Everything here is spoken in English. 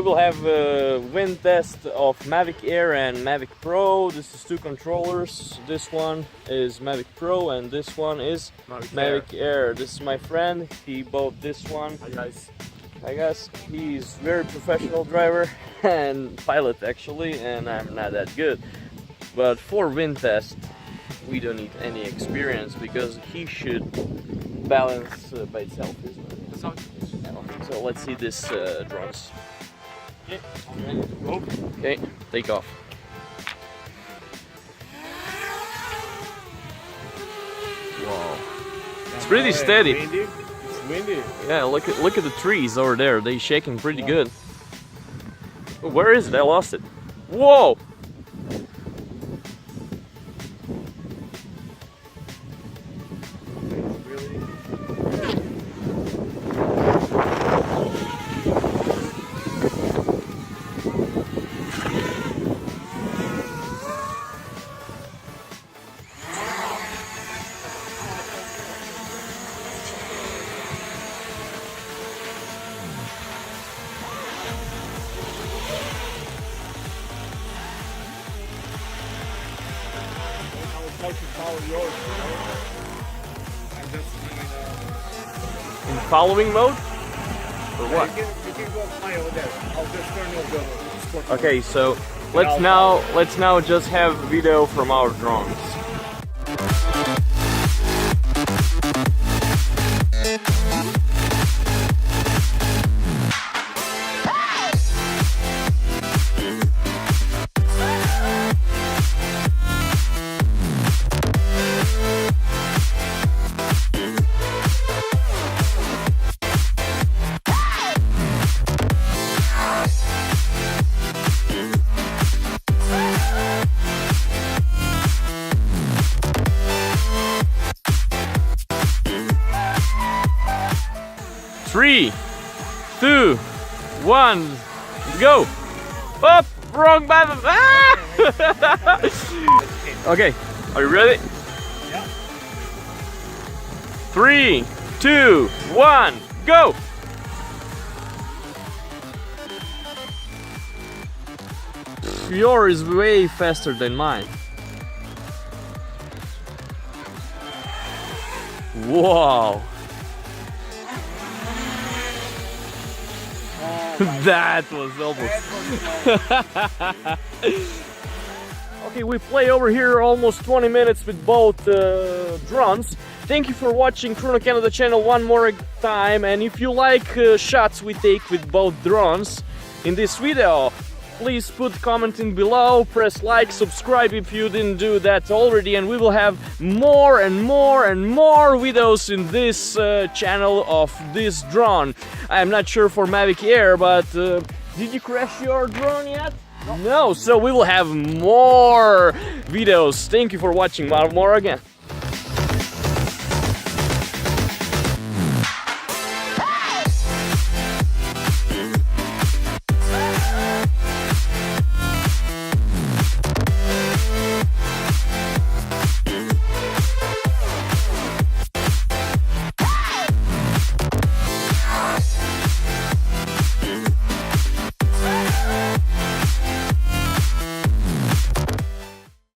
will have a wind test of Mavic Air and Mavic Pro. This is two controllers. This one is Mavic Pro and this one is Mavic Air. This is my friend. He bought this one. Hi guys. I guess he's very professional driver and pilot actually, and I'm not that good. But for wind test, we don't need any experience because he should balance by itself, isn't it? That's how it is. So let's see this drones. Okay, I'm ready to go. Okay, take off. Wow, it's pretty steady. Windy. It's windy. Yeah, look at the trees over there. They shaking pretty good. Where is it? I lost it. Whoa! How to follow yours, I'm just In following mode? Or what? You can go fly over there. I'll just turn off the sport mode. Okay, so let's now just have video from our drones. Three, 2, 1, go! Up! Wrong button! Ah! Okay, are you ready? Yeah. 3, 2, 1, go! Yours is way faster than mine. Wow! That was almost. Okay, we play over here almost 20 minutes with both drones. Thank you for watching Kruno Canada channel one more time, and if you like shots we take with both drones in this video, please put commenting below, press like, subscribe if you didn't do that already, and we will have more and more and more videos in this channel of this drone. I'm not sure for Mavic Air, but did you crash your drone yet? No, so we will have more videos. Thank you for watching more again.